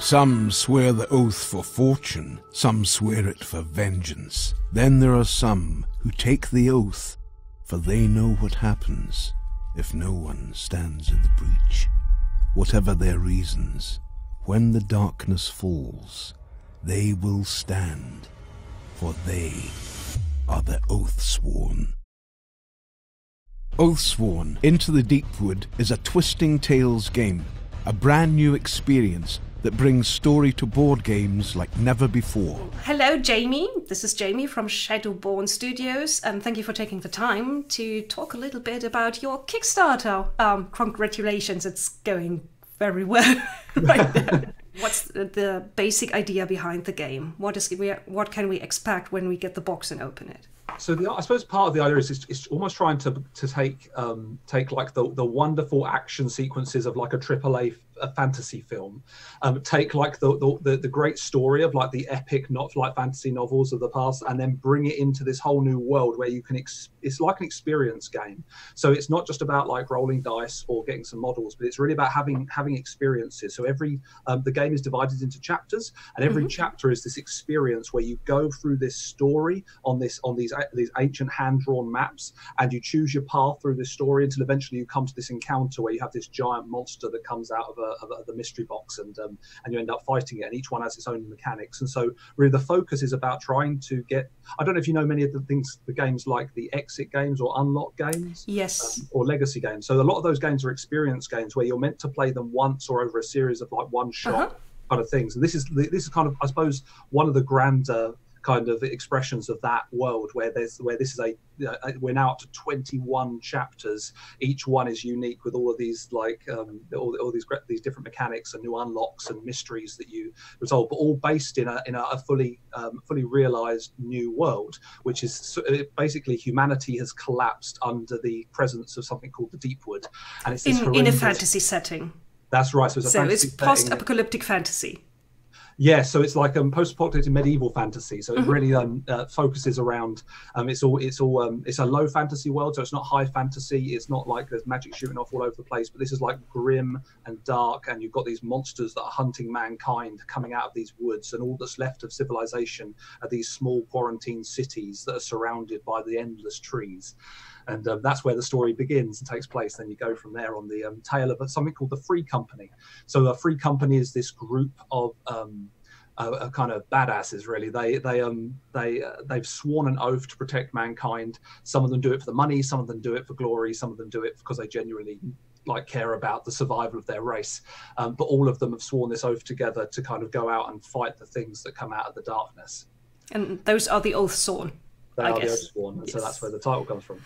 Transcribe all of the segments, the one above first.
Some swear the oath for fortune, some swear it for vengeance. Then there are some who take the oath, for they know what happens if no one stands in the breach. Whatever their reasons, when the darkness falls, they will stand, for they are the Oathsworn. Oathsworn Into the Deepwood is a Twisting Tales game, a brand new experience that brings story to board games like never before. Hello, Jamie. This is Jamie from Shadowborn Studios, and thank you for taking the time to talk a little bit about your Kickstarter. Congratulations, it's going very well right now. What's the basic idea behind the game? What can we expect when we get the box and open it? So I suppose part of the idea is it's almost trying to take like the wonderful action sequences of like a AAA fantasy film, take like the great story of like the epic not like fantasy novels of the past, and then bring it into this whole new world where you can it's like an experience game. So it's not just about like rolling dice or getting some models, but it's really about having experiences. So every the game is divided into chapters, and every chapter is this experience where you go through this story on these ancient hand-drawn maps, and you choose your path through this story until eventually you come to this encounter where you have this giant monster that comes out of the mystery box, and you end up fighting it, and each one has its own mechanics. And so really the focus is about trying to get, I don't know if you know many of the games like the exit games or unlock games, yes, or legacy games. So a lot of those games are experience games where you're meant to play them once or over a series of like one shot kind of things. And this is kind of, I suppose, one of the grander kind of expressions of that world where this is we're now up to 21 chapters. Each one is unique with all of these like all these different mechanics and new unlocks and mysteries that you resolve, but all based in a fully realized new world, which is basically humanity has collapsed under the presence of something called the Deepwood, and it's in a fantasy setting. That's right. So it's post-apocalyptic fantasy. Yeah, so it's like post-apocalyptic medieval fantasy. So it really focuses around it's a low fantasy world, so it's not high fantasy. It's not like there's magic shooting off all over the place, but this is like grim and dark, and you've got these monsters that are hunting mankind coming out of these woods, and all that's left of civilization are these small quarantine cities that are surrounded by the endless trees. And that's where the story begins and takes place. Then you go from there on the tale of something called the Free Company. So the Free Company is this group of kind of badasses, really. They've sworn an oath to protect mankind. Some of them do it for the money, some of them do it for glory, some of them do it because they genuinely like care about the survival of their race. But all of them have sworn this oath together to kind of go out and fight the things that come out of the darkness. And those are the Oathsworn. They are the Oathsworn, and so that's where the title comes from.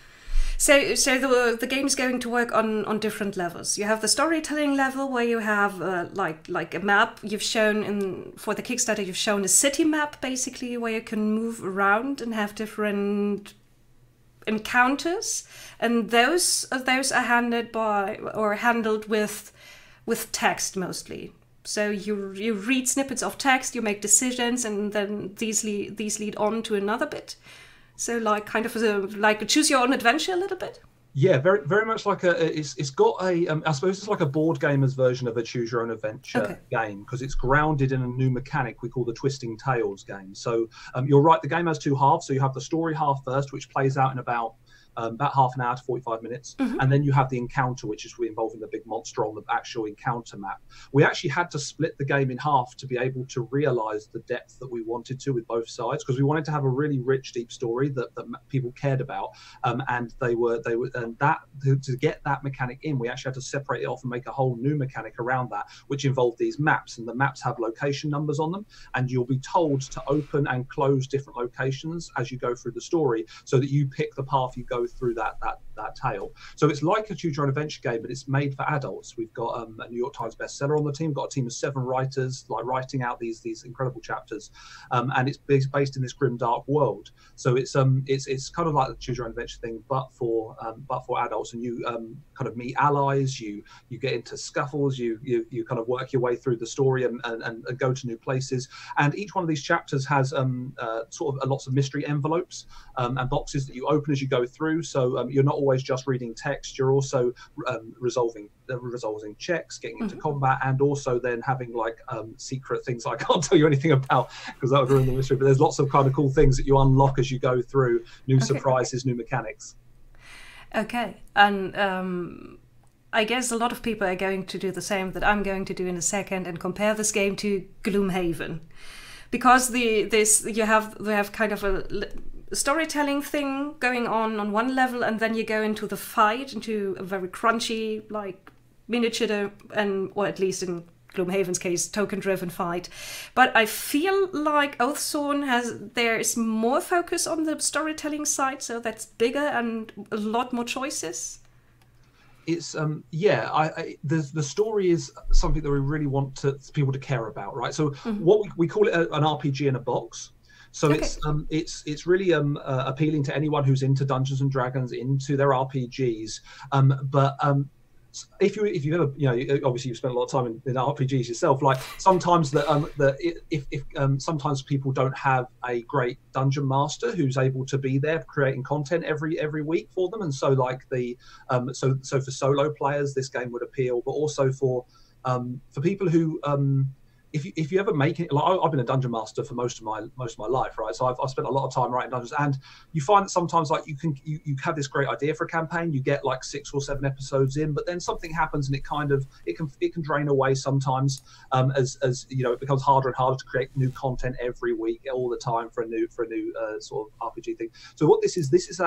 So the game is going to work on different levels. You have the storytelling level where you have like a map. You've shown for the Kickstarter, you've shown a city map basically where you can move around and have different encounters, and those are handled with text mostly. So you read snippets of text, you make decisions, and then these lead on to another bit. So like kind of like a choose your own adventure a little bit. Yeah, very very much like it's got a I suppose it's like a board gamer's version of a choose your own adventure game, because it's grounded in a new mechanic we call the Twisting Tales game. So you're right, the game has two halves. So you have the story half first, which plays out in about half an hour to 45 minutes. And then you have the encounter, which is involving the big monster on the actual encounter map. We actually had to split the game in half to be able to realize the depth that we wanted to with both sides, because we wanted to have a really rich, deep story that people cared about. And to get that mechanic in, we actually had to separate it off and make a whole new mechanic around that, which involved these maps. And the maps have location numbers on them, and you'll be told to open and close different locations as you go through the story, so that you pick the path you go through that tale. So it's like a choose your own adventure game, but it's made for adults. We've got a New York Times bestseller on the team, got a team of 7 writers like writing out these incredible chapters, and it's based in this grim dark world. So it's kind of like the choose your own adventure thing, but for adults. And you kind of meet allies, you get into scuffles, you kind of work your way through the story and go to new places. And each one of these chapters has sort of lots of mystery envelopes and boxes that you open as you go through. So you're not always just reading text. You're also resolving checks, getting into combat, and also then having like secret things I can't tell you anything about because that would ruin the mystery. But there's lots of kind of cool things that you unlock as you go through, new surprises, new mechanics. Okay, and I guess a lot of people are going to do the same that I'm going to do in a second and compare this game to Gloomhaven, because you have kind of a storytelling thing going on one level, and then you go into the fight, into a very crunchy like miniature or at least in Gloomhaven's case, token-driven fight. But I feel like Oathsworn there is more focus on the storytelling side, so that's bigger and a lot more choices. It's the story is something that we really want people to care about, right? So what we call it an RPG in a box. So it's really appealing to anyone who's into Dungeons and Dragons, into their RPGs. But if you ever, obviously you've spent a lot of time in RPGs yourself. Like sometimes sometimes people don't have a great dungeon master who's able to be there creating content every week for them, and so like so for solo players this game would appeal, but also for people who if you ever make it, like I've been a dungeon master for most of my life, right? So I've spent a lot of time writing dungeons, and you find that sometimes like you have this great idea for a campaign, you get like 6 or 7 episodes in, but then something happens and it can drain away sometimes, as it becomes harder and harder to create new content every week, all the time for a new sort of RPG thing. So what this is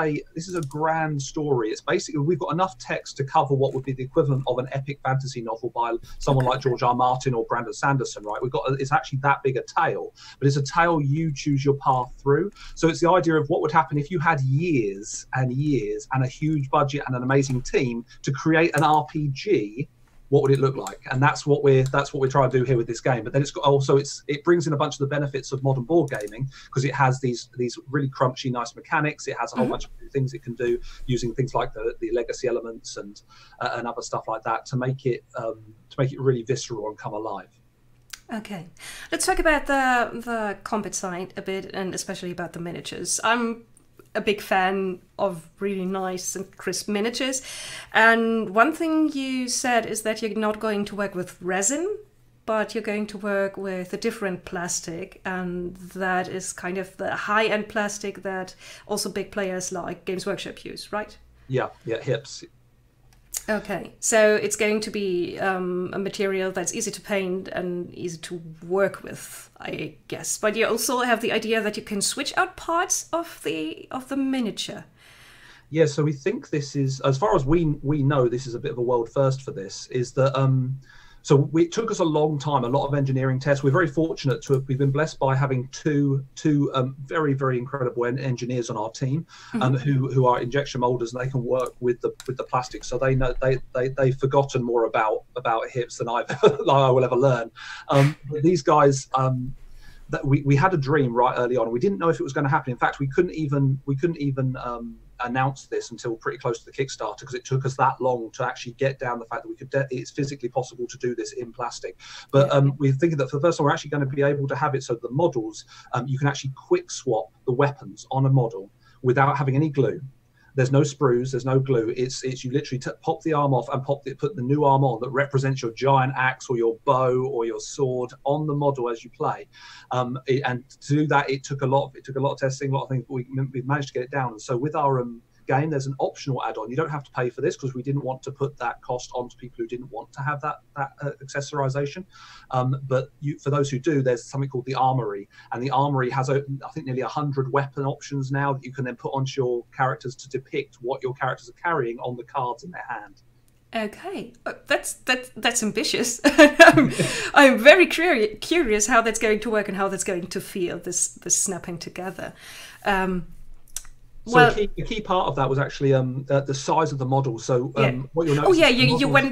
a grand story. It's basically we've got enough text to cover what would be the equivalent of an epic fantasy novel by someone like George R. Martin or Brandon Sanderson, right? It's actually that big a tale, but it's a tale you choose your path through. So it's the idea of what would happen if you had years and years and a huge budget and an amazing team to create an RPG. What would it look like? And that's what we're trying to do here with this game. But then it brings in a bunch of the benefits of modern board gaming, because it has these really crunchy, nice mechanics. It has a whole bunch of things it can do using things like the legacy elements and other stuff like that to make it really visceral and come alive. Okay, let's talk about the combat side a bit, and especially about the miniatures. I'm a big fan of really nice and crisp miniatures, and one thing you said is that you're not going to work with resin, but you're going to work with a different plastic, and that is kind of the high-end plastic that also big players like Games Workshop use, right? Yeah, HIPS. Okay, so it's going to be a material that's easy to paint and easy to work with, I guess. But you also have the idea that you can switch out parts of the miniature. Yeah, so we think this is, as far as we know, this is a bit of a world first for this, is that so it took us a long time, a lot of engineering tests. We're very fortunate we've been blessed by having two very, very incredible engineers on our team, who are injection molders, and they can work with the plastic. So they know they've forgotten more about HIPS than I will ever learn. But these guys, that we had a dream right early on. We didn't know if it was going to happen. In fact, we couldn't even announce this until pretty close to the Kickstarter, because it took us that long to actually get down the fact that it's physically possible to do this in plastic. But we're thinking that for the first time we're actually going to be able to have it so the models, you can actually quick swap the weapons on a model without having any glue. There's no sprues, there's no glue. It's you literally pop the arm off and put the new arm on that represents your giant axe or your bow or your sword on the model as you play. And to do that, it took a lot of testing, a lot of things, but we managed to get it down. And so with our game, there's an optional add-on. You don't have to pay for this, because we didn't want to put that cost onto people who didn't want to have that accessorization. But for those who do, there's something called the Armory, and the Armory has I think nearly 100 weapon options now that you can then put onto your characters to depict what your characters are carrying on the cards in their hand. Okay, that's ambitious. I'm very curious how that's going to work and how that's going to feel, this snapping together. So the key part of that was actually the size of the model. So what you'll notice.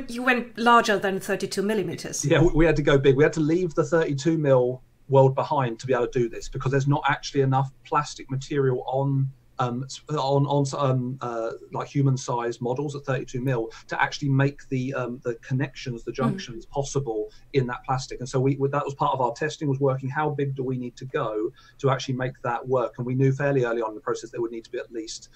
You went larger than 32 millimeters. Yeah, we had to go big. We had to leave the 32 mil world behind to be able to do this, because there's not actually enough plastic material on like human-sized models at 32 mil to actually make the connections, the junctions possible in that plastic. And so that was part of our testing, was working how big do we need to go to actually make that work. And we knew fairly early on in the process there would need to be at least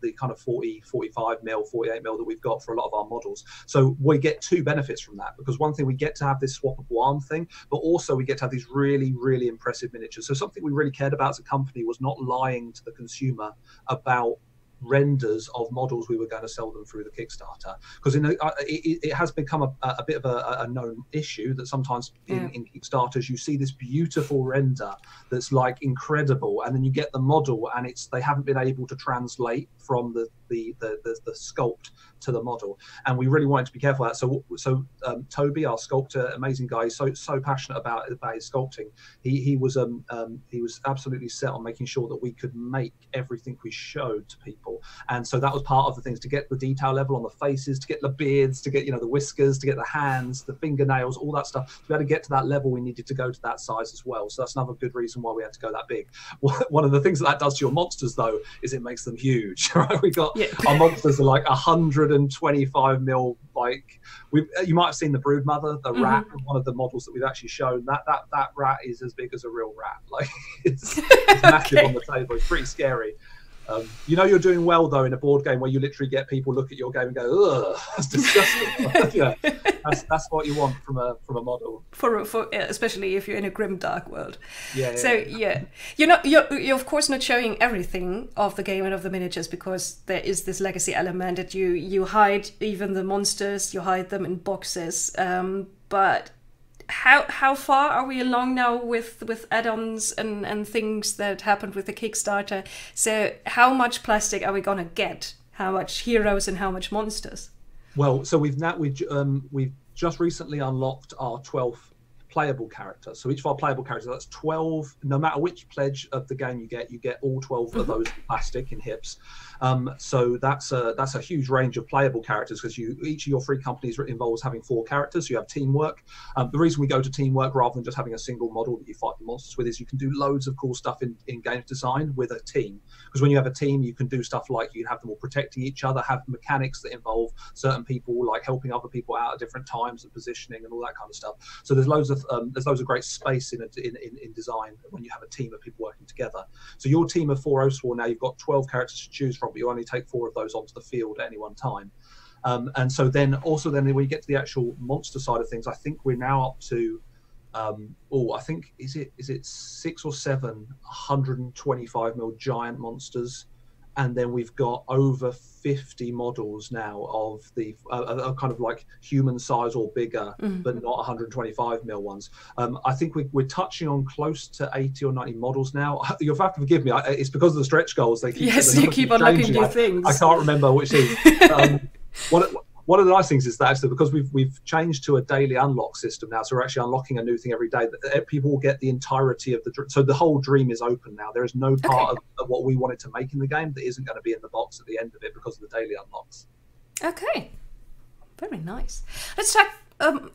the kind of 40, 45 mil, 48 mil that we've got for a lot of our models. So we get two benefits from that, because one thing, we get to have this swappable arm thing, but also we get to have these really, really impressive miniatures. So something we really cared about as a company was not lying to the consumer about renders of models we were going to sell them through the Kickstarter, because it has become a bit of a known issue that sometimes in Kickstarters you see this beautiful render that's like incredible, and then you get the model and they haven't been able to translate from the sculpt to the model, and we really wanted to be careful of that. So Toby, our sculptor, amazing guy, he's so passionate about his sculpting. He was absolutely set on making sure that we could make everything we showed to people. And so that was part of the things, to get the detail level on the faces, to get the beards, to get the whiskers, to get the hands, the fingernails, all that stuff. To be able to get to that level, we needed to go to that size as well. So that's another good reason why we had to go that big. One of the things that does to your monsters, though, is it makes them huge. Right? We got our monsters are like 125 mil. Like you might have seen the Broodmother, the rat, one of the models that we've actually shown. That rat is as big as a real rat. Like it's massive on the table. It's pretty scary. You're doing well though in a board game where you literally get people look at your game and go, "Ugh, that's disgusting." That's what you want from a model. For especially if you're in a grim dark world. Yeah. You're of course not showing everything of the game and of the miniatures, because there is this legacy element that you hide even the monsters, you hide them in boxes. But how far are we along now with add-ons and things that happened with the Kickstarter? So how much plastic are we gonna get? How much heroes and how much monsters? Well, so we've just recently unlocked our 12th playable character. So each of our playable characters, that's 12. No matter which pledge of the game you get all 12 of those plastic in hips. So that's a huge range of playable characters, because each of your free companies involves having 4 characters. So you have teamwork. The reason we go to teamwork rather than just having a single model that you fight the monsters with is you can do loads of cool stuff in games design with a team. Because when you have a team, you can do stuff like you can have them all protecting each other, have mechanics that involve certain people like helping other people out at different times and positioning and all that kind of stuff. So there's loads of great space in design when you have a team of people working together. So your team of 4 Oathsworn, now you've got 12 characters to choose from, but you only take 4 of those onto the field at any one time. And so then when you get to the actual monster side of things, I think we're now up to I think is it 6 or 7 125 mil giant monsters, and then we've got over 50 models now of the kind of like human size or bigger, but not 125 mil ones. I think we're touching on close to 80 or 90 models now. You'll have to forgive me. It's because of the stretch goals. They keep on looking new things. I can't remember which is. One of the nice things is that actually, because we've changed to a daily unlock system now, so we're actually unlocking a new thing every day. That people will get the entirety of the dream. So the whole dream is open now. There is no part of what we wanted to make in the game that isn't going to be in the box at the end of it because of the daily unlocks. Okay, very nice. Let's talk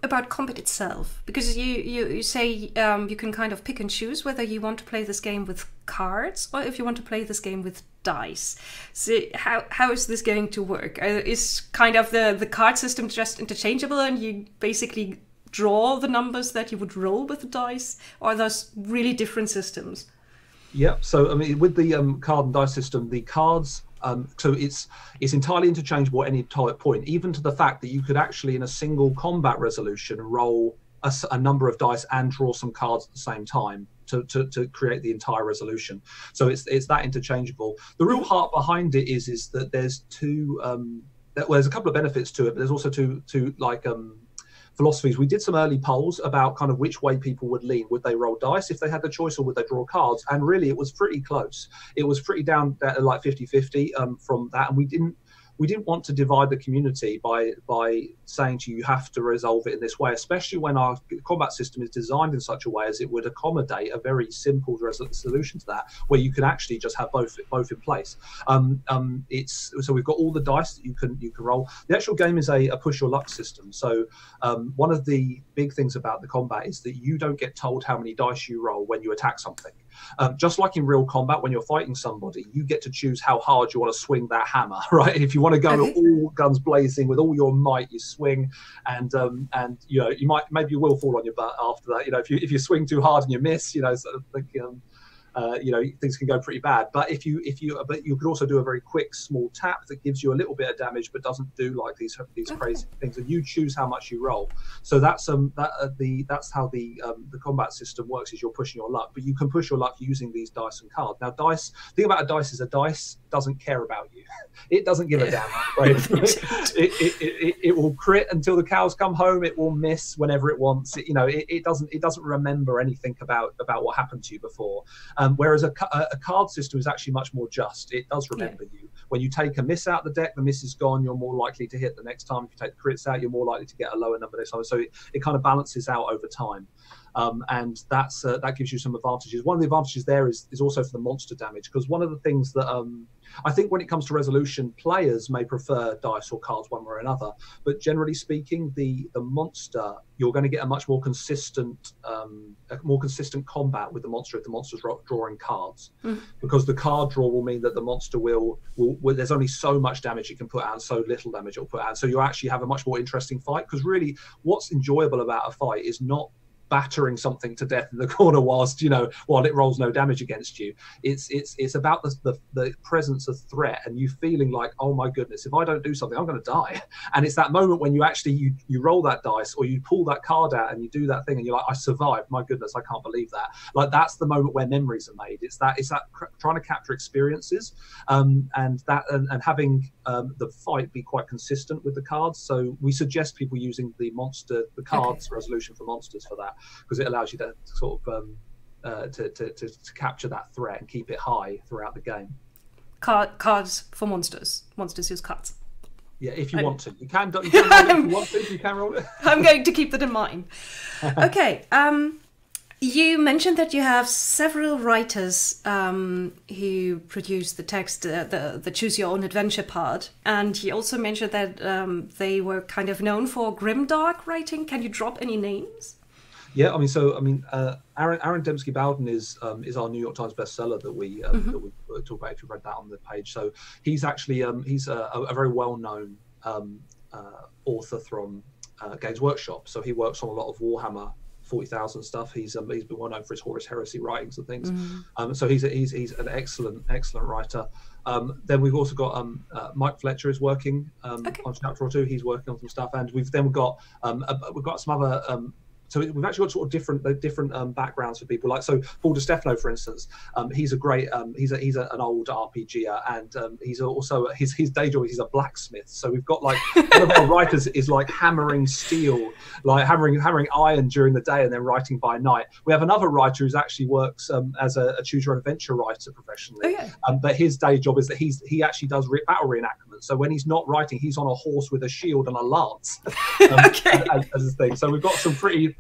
about combat itself, because you say you can kind of pick and choose whether you want to play this game with cards or if you want to play this game with dice. So how is this going to work? Is kind of the card system just interchangeable and you basically draw the numbers that you would roll with the dice, or are those really different systems? Yeah, so I mean, with the card and dice system, the cards, so it's entirely interchangeable at any point, even to the fact that you could actually, in a single combat resolution, roll a number of dice and draw some cards at the same time to create the entire resolution. So it's that interchangeable. The real heart behind it is that there's there's a couple of benefits to it, but there's also two philosophies. We did some early polls about kind of which way people would lean. Would they roll dice if they had the choice, or would they draw cards? And really, it was pretty close. It was pretty down like 50-50 from that. And we didn't want to divide the community by saying to you have to resolve it in this way, especially when our combat system is designed in such a way as it would accommodate a very simple solution to that, where you can actually just have both in place. So we've got all the dice that you can roll. The actual game is a push your luck system. So one of the big things about the combat is that you don't get told how many dice you roll when you attack something. Just like in real combat, when you're fighting somebody, you get to choose how hard you want to swing that hammer, right? If you want to go all guns blazing with all your might, you swing, and you know, maybe you will fall on your butt after that. You know, if you swing too hard and you miss, you know, sort of thinking. You know, things can go pretty bad. But but you could also do a very quick small tap that gives you a little bit of damage, but doesn't do like these crazy things. And you choose how much you roll. So that's how the combat system works. Is you're pushing your luck, but you can push your luck using these dice and cards. Now, the thing about a dice is a dice doesn't care about you. It doesn't give a damn. Right? it will crit until the cows come home. It will miss whenever it wants. It doesn't remember anything about what happened to you before. Whereas a card system is actually much more just. It does remember you. When you take a miss out the deck, the miss is gone. You're more likely to hit the next time. If you take the crits out, you're more likely to get a lower number next time. So it kind of balances out over time. And that gives you some advantages. One of the advantages there is also for the monster damage, because one of the things that I think when it comes to resolution, players may prefer dice or cards one way or another, but generally speaking, the monster, you're going to get a much more consistent combat with the monster if the monster's drawing cards, because the card draw will mean that the monster will there's only so much damage it can put out and so little damage it'll put out. So you actually have a much more interesting fight, because really what's enjoyable about a fight is not battering something to death in the corner while it rolls no damage against you. It's about the presence of threat and you feeling like, oh my goodness, if I don't do something, I'm going to die. And it's that moment when you actually you roll that dice or you pull that card out and you do that thing and you're like, I survived. My goodness, I can't believe that. Like, that's the moment where memories are made. It's that trying to capture experiences, and having the fight be quite consistent with the cards. So we suggest people using the cards resolution for monsters for that, because it allows you to sort of to capture that threat and keep it high throughout the game. Cards for monsters. Monsters use cards. Yeah, if you want to. You can roll it if you want to. You can roll it. I'm going to keep that in mind. Okay. You mentioned that you have several writers who produce the text, the choose your own adventure part, and you also mentioned that they were kind of known for grimdark writing. Can you drop any names? Yeah, Aaron Dembski Bowden is our New York Times bestseller that we talk about if you read that on the page. So he's actually he's a very well-known author from Games Workshop. So he works on a lot of Warhammer 40,000 stuff. He's been well known for his Horus Heresy writings and things. So he's an excellent writer. Then we've also got Mike Fletcher is working on chapter or two. He's working on some stuff, and we've got some other. So we've actually got sort of different backgrounds for people. Like, so Paul DiStefano, for instance, he's a great he's an old RPGer, and he's also his day job is he's a blacksmith. So we've got like one of our writers is like hammering steel, like hammering iron during the day and then writing by night. We have another writer who actually works as a choose your own adventure writer professionally, but his day job is that he actually does battle reenactments. So when he's not writing, he's on a horse with a shield and a lance as his thing. So we've got some pretty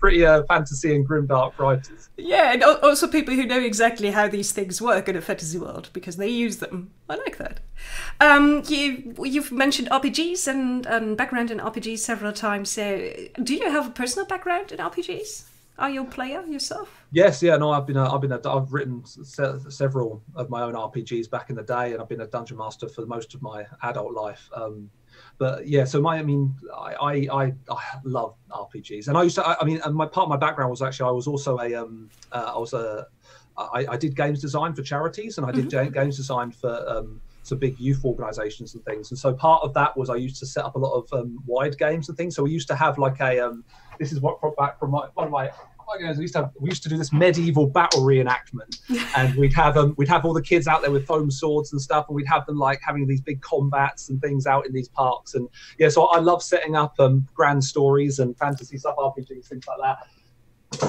fantasy and grimdark writers. Yeah, and also people who know exactly how these things work in a fantasy world because they use them. I like that. You've mentioned RPGs and background in RPGs several times. So, do you have a personal background in RPGs? Are you a player yourself? Yes, yeah, no, I've written several of my own RPGs back in the day, and I've been a dungeon master for most of my adult life. But yeah, so I love RPGs, and and my part of my background was actually I was also I did games design for charities, and I did games design for some big youth organisations and things. And so part of that was I used to set up a lot of wide games and things. So we used to have like this is what back from one of my games. We used to do this medieval battle reenactment, and we'd have all the kids out there with foam swords and stuff, and we'd have them like having these big combats and things out in these parks. And yeah, so I love setting up grand stories and fantasy stuff, RPGs, things like that.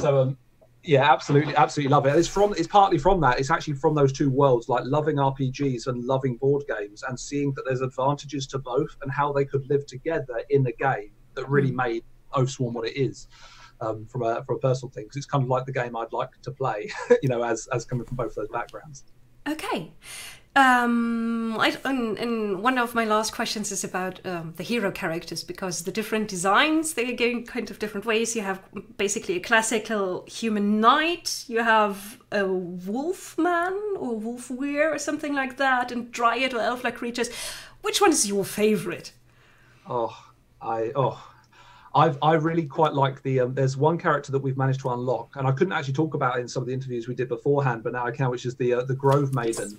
So yeah, absolutely love it. It's partly from that. It's actually from those two worlds, like loving RPGs and loving board games, and seeing that there's advantages to both and how they could live together in a game that really made Oathsworn what it is. From a personal thing, because it's kind of like the game I'd like to play, as coming from both those backgrounds. Okay. And one of my last questions is about the hero characters, because the different designs, they're going kind of different ways. You have basically a classical human knight, you have a wolfman or wolfweir or something like that, and dryad or elf-like creatures. Which one is your favorite? I really quite like the. There's one character that we've managed to unlock, and I couldn't actually talk about it in some of the interviews we did beforehand, but now I can, which is the Grove Maiden.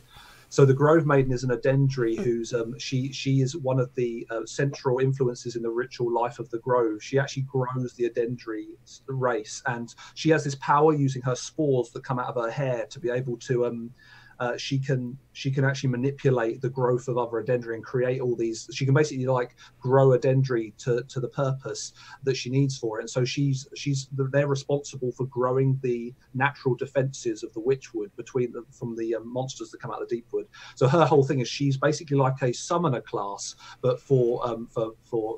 So the Grove Maiden is an Adendri who's she is one of the central influences in the ritual life of the Grove. She actually grows the Adendri race, and she has this power using her spores that come out of her hair to be able to. She can actually manipulate the growth of other Adendri and create all these. She can basically like grow Adendri to the purpose that she needs for it. And so they're responsible for growing the natural defenses of the Witchwood from the monsters that come out of the Deepwood. So her whole thing is she's basically like a summoner class, but for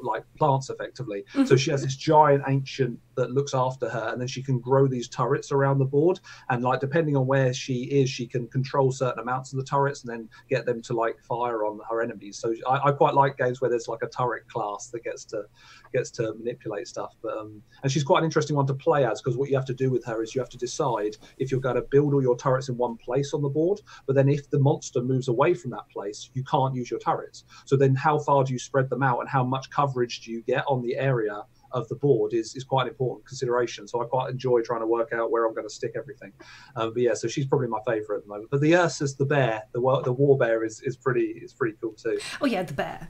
like plants effectively. Mm-hmm. So she has this giant ancient that looks after her, and then she can grow these turrets around the board, and like depending on where she is, she can control certain amounts of the turrets and then get them to like fire on her enemies. So I quite like games where there's like a turret class that gets to manipulate stuff. But and she's quite an interesting one to play as, because what you have to do with her is you have to decide if you're going to build all your turrets in one place on the board, but then if the monster moves away from that place, you can't use your turrets. So then how far do you spread them out, and how much coverage do you get on the area of the board is quite an important consideration. So I quite enjoy trying to work out where I'm going to stick everything. But yeah, so she's probably my favourite at the moment. But the Ursus, the bear, the war bear is pretty cool too. Oh yeah, the bear.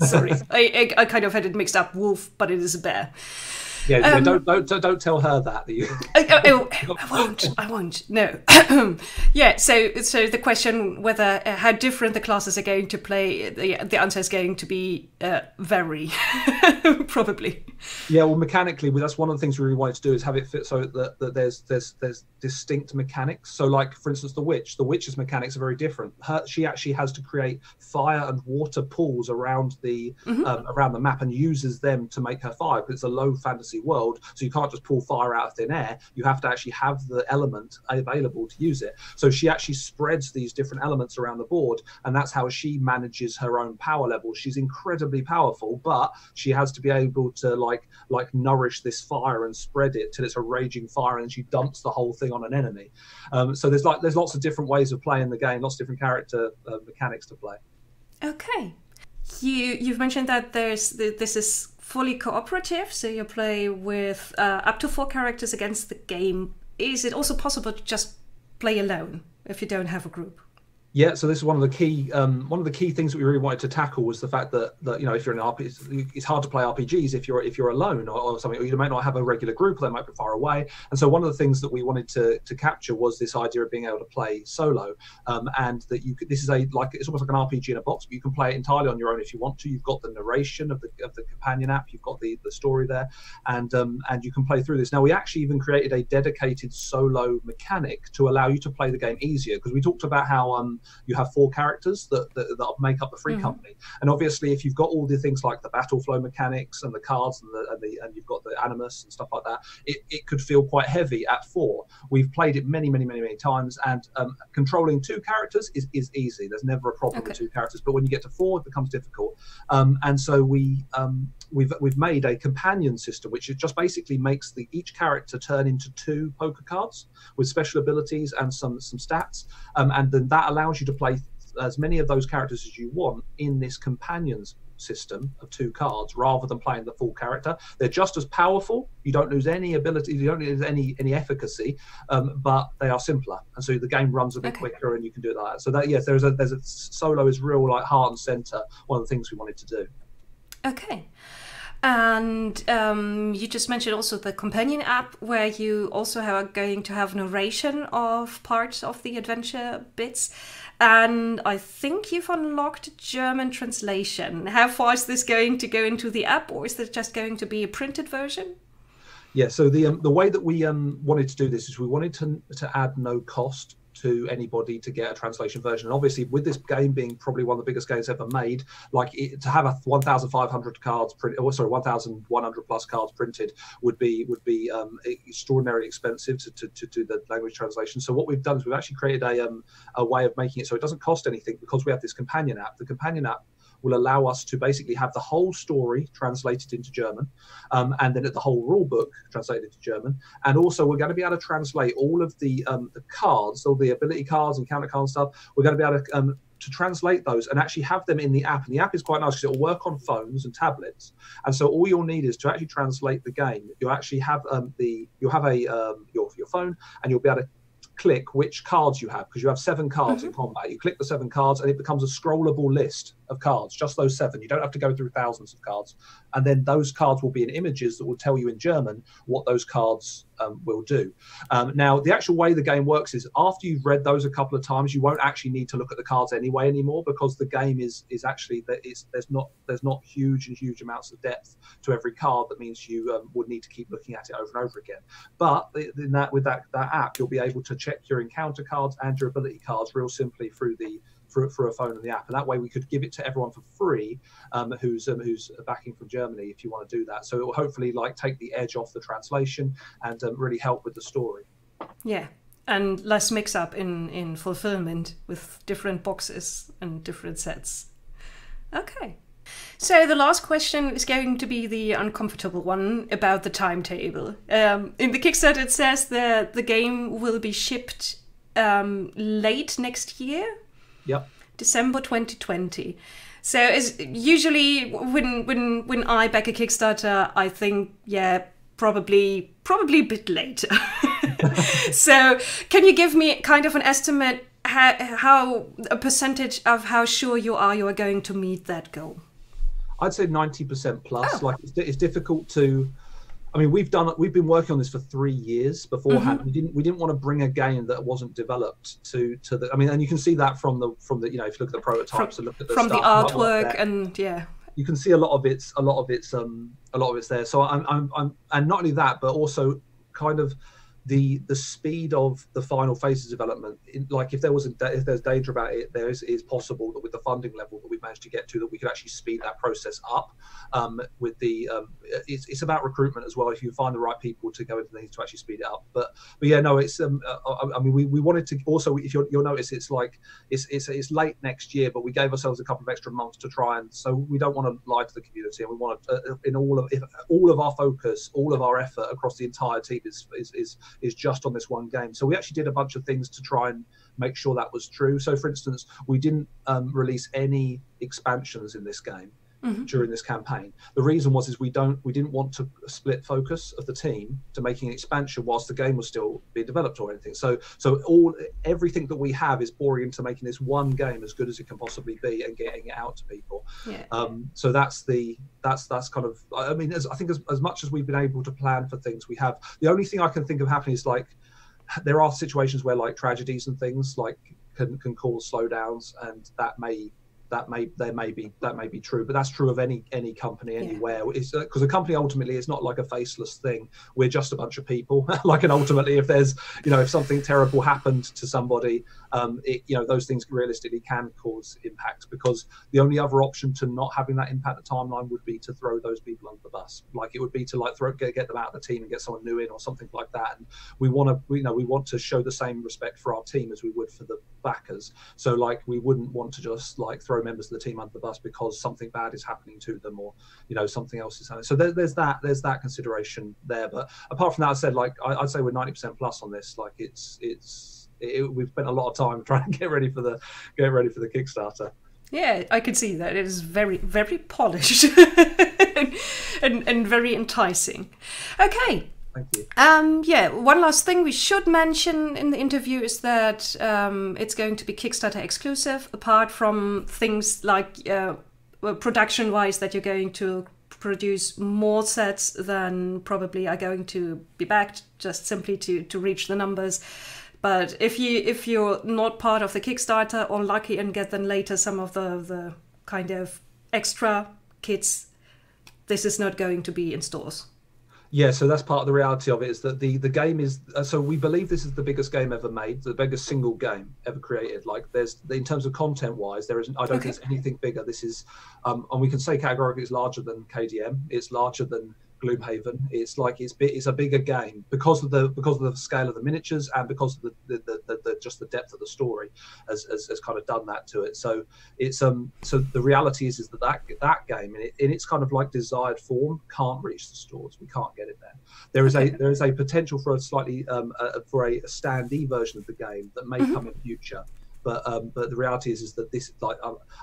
Sorry, I kind of had it mixed up. Wolf, but it is a bear. Yeah, don't tell her that. I won't. No. Yeah. So the question whether how different the classes are going to play, the answer is going to be very probably. Yeah. Well, mechanically, that's one of the things we really wanted to do is have it fit so that there's distinct mechanics. So, like for instance, the witch's mechanics are very different. She actually has to create fire and water pools around the around the map and uses them to make her fire, because it's a low fantasy world, so you can't just pull fire out of thin air. You have to actually have the element available to use it. So she actually spreads these different elements around the board, and that's how she manages her own power level. She's incredibly powerful, but she has to be able to like nourish this fire and spread it till it's a raging fire, and she dumps the whole thing on an enemy. So there's lots of different ways of playing the game, lots of different character mechanics to play. Okay, you've mentioned that this is fully cooperative, so you play with up to 4 characters against the game. Is it also possible to just play alone if you don't have a group? Yeah, so this is one of the key things that we really wanted to tackle was the fact that if you're in an RPG, it's hard to play RPGs if you're alone or something, or you might not have a regular group, or they might be far away. And so one of the things that we wanted to capture was this idea of being able to play solo, and that this is it's almost like an RPG in a box, but you can play it entirely on your own if you want to. You've got the narration of the companion app, you've got the story there, and you can play through this. Now we actually even created a dedicated solo mechanic to allow you to play the game easier, because we talked about how you have 4 characters that make up the free company, and obviously if you've got all the things like the battle flow mechanics and the cards and you've got the animus and stuff like that, it could feel quite heavy at 4. We've played it many times, and controlling 2 characters is easy. There's never a problem with 2 characters, but when you get to 4, it becomes difficult. And so we've made a companion system, which just basically makes each character turn into 2 poker cards with special abilities and some stats, and then that allows you to play as many of those characters as you want in this companions system of 2 cards, rather than playing the full character. They're just as powerful. You don't lose any ability, you don't lose any efficacy, but they are simpler, and so the game runs a bit quicker, and you can do it like that. So that, yes, there's a solo is real like heart and center, one of the things we wanted to do. Okay. And you just mentioned also the companion app, where you also are going to have narration of parts of the adventure bits. And I think you've unlocked German translation. How far is this going to go into the app, or is this just going to be a printed version? Yeah, so the way that we wanted to do this is we wanted to add no cost to anybody to get a translation version. And obviously, with this game being probably one of the biggest games ever made, like to have a 1,500 cards printed, or sorry, 1,100 plus cards printed would be extraordinarily expensive to do the language translation. So what we've done is we've actually created a way of making it so it doesn't cost anything, because we have this companion app. The companion app will allow us to basically have the whole story translated into German, and then the whole rule book translated into German. And also we're going to be able to translate all of the cards, all the ability cards and counter cards and stuff. We're going to be able to translate those and actually have them in the app. And the app is quite nice because it'll work on phones and tablets. And so all you'll need is to actually translate the game. You'll actually have your phone, and you'll be able to click which cards you have, because you have 7 cards in combat. You click the 7 cards and it becomes a scrollable list of cards, just those 7. You don't have to go through thousands of cards. And then those cards will be in images that will tell you in German what those cards will do. Now, the actual way the game works is after you've read those a couple of times, you won't actually need to look at the cards anymore, because the game is actually there's not huge amounts of depth to every card. That means you would need to keep looking at it over and over again. But with that app, you'll be able to check your encounter cards and your ability cards real simply through a phone and the app. And that way we could give it to everyone for free who's backing from Germany, if you want to do that. So it will hopefully take the edge off the translation and really help with the story. Yeah, and less mix up in fulfillment with different boxes and different sets. Okay. So the last question is going to be the uncomfortable one about the timetable. In the Kickstarter it says that the game will be shipped late next year. Yep. December 2020. So as usually when I back a Kickstarter, I think, yeah, probably a bit later. So can you give me kind of an estimate how a percentage of how sure you are going to meet that goal? I'd say 90% plus. Oh. It's difficult to. I mean, we've been working on this for 3 years beforehand. We didn't want to bring a game that wasn't developed to the. I mean, and you can see that from the if you look at the prototypes and look at the from the artwork, and yeah, you can see a lot of it's there. So I'm and not only that, but also kind of the speed of the final phases of development. If there's danger about it, there is possible that with the funding level that we've managed to get to, that we could actually speed that process up. With the it's about recruitment as well. If you find the right people to go into things to actually speed it up. But yeah, no, it's I mean we wanted to also, if you'll notice, it's late next year, but we gave ourselves a couple of extra months to try, and so we don't want to lie to the community, and we want to in all of our focus, all of our effort across the entire team is just on this one game. So we actually did a bunch of things to try and make sure that was true. So for instance, we didn't release any expansions in this game during this campaign. The reason was we didn't want to split focus of the team to making an expansion whilst the game was still being developed or anything. So everything that we have is pouring into making this one game as good as it can possibly be and getting it out to people. Yeah. So that's kind of, I mean, I think as much as we've been able to plan for things, we have. The only thing I can think of happening is there are situations where tragedies and things can cause slowdowns, and that may be true, but that's true of any company anywhere. It's because a company ultimately is not like a faceless thing. We're just a bunch of people. And ultimately, if there's if something terrible happened to somebody, those things realistically can cause impact, because the only other option to not having that impact the timeline would be to throw those people under the bus. It would be to get them out of the team and get someone new in or something like that. And we want to show the same respect for our team as we would for the backers. So we wouldn't want to just throw members of the team under the bus because something bad is happening to them, or something else is happening. So there's that consideration there. But apart from that, I said I'd say we're 90% plus on this. We've spent a lot of time trying to get ready for the Kickstarter. Yeah, I can see that. It is very, very polished and very enticing. Okay. Thank you. Yeah, one last thing we should mention in the interview is that it's going to be Kickstarter exclusive, apart from things like production-wise, that you're going to produce more sets than probably are going to be backed, just simply to reach the numbers. But if you're not part of the Kickstarter or lucky and get then later some of the kind of extra kits, this is not going to be in stores. Yeah, so that's part of the reality of it, is that the game is, so we believe this is the biggest game ever made, the biggest single game ever created. Like, there's, in terms of content wise, there isn't, I don't think there's anything bigger. This is, and we can say categorically it's larger than KDM, it's larger than Gloomhaven. It's like it's a bigger game because of the scale of the miniatures, and because of the just the depth of the story has kind of done that to it. So it's so the reality is that game in its kind of like desired form can't reach the stores. We can't get it there. There is a potential for a slightly for a standee version of the game that may come in future. But the reality is that this, like,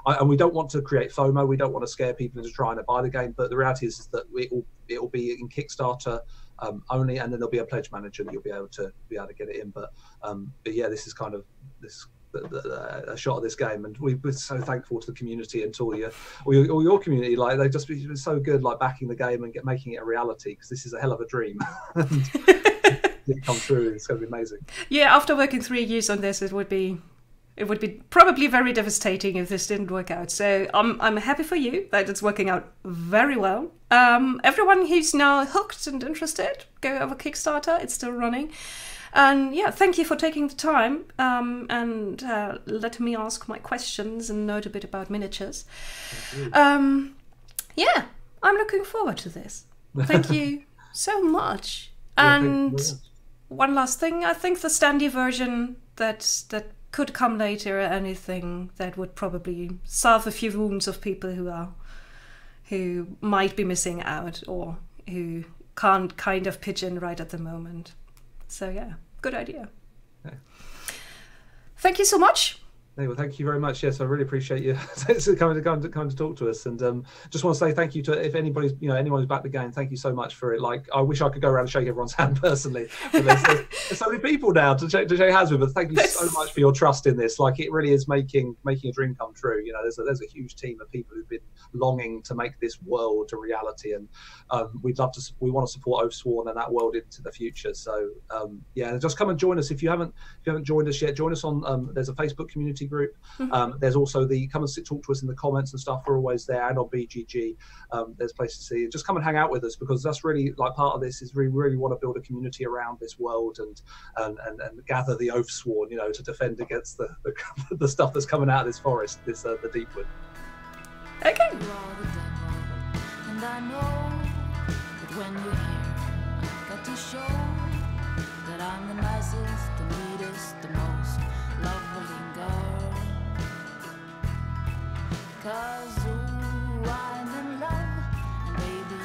and we don't want to create FOMO. We don't want to scare people into trying to buy the game. But the reality is that it will be in Kickstarter only, and then there'll be a pledge manager that you'll be able to get it in. But yeah, this is kind of a shot of this game, and we're so thankful to the community and to all your community. Like, they've just been so good, like backing the game and making it a reality, because this is a hell of a dream. It come true. It's going to be amazing. Yeah, after working 3 years on this, it would be probably very devastating if this didn't work out. So I'm happy for you that it's working out very well. Everyone who's now hooked and interested, go over Kickstarter. It's still running. And yeah, thank you for taking the time and letting me ask my questions and note a bit about miniatures. Yeah, I'm looking forward to this. Thank you so much. Yeah, and one last thing, I think the standee version that could come later, anything that would probably solve a few wounds of people who might be missing out or who can't kind of pitch in right at the moment. So yeah, good idea. Okay. Thank you so much. Hey, well, thank you very much. Yes, I really appreciate you coming to talk to us, and just want to say thank you to, if anybody's, anyone who's backed the game, thank you so much for it. Like, I wish I could go around and shake everyone's hand personally. But there's so many people now to shake hands with. But thank you so much for your trust in this. Like, it really is making a dream come true. There's a huge team of people who've been longing to make this world a reality, and we want to support Oathsworn and that world into the future. So yeah, just come and join us if you haven't joined us yet. Join us on there's a Facebook community group. There's also come and talk to us in the comments and stuff. We're always there, and on BGG. There's places to see. Just come and hang out with us, because that's really, like, part of this is we really want to build a community around this world and gather the Oathsworn, to defend against the stuff that's coming out of this forest, the Deepwood. Okay. You are the devil, and I know that when you're here, I've got to show that I'm the nicest, the neatest, the most lovely girl. 'Cause ooh, I'm in love, and baby,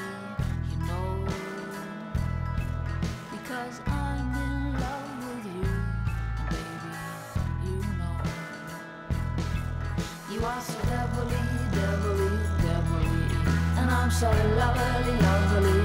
you know, because I'm in love with you, and baby, you know. You are so devilly, devilly, devilly, and I'm so lovely, lovely.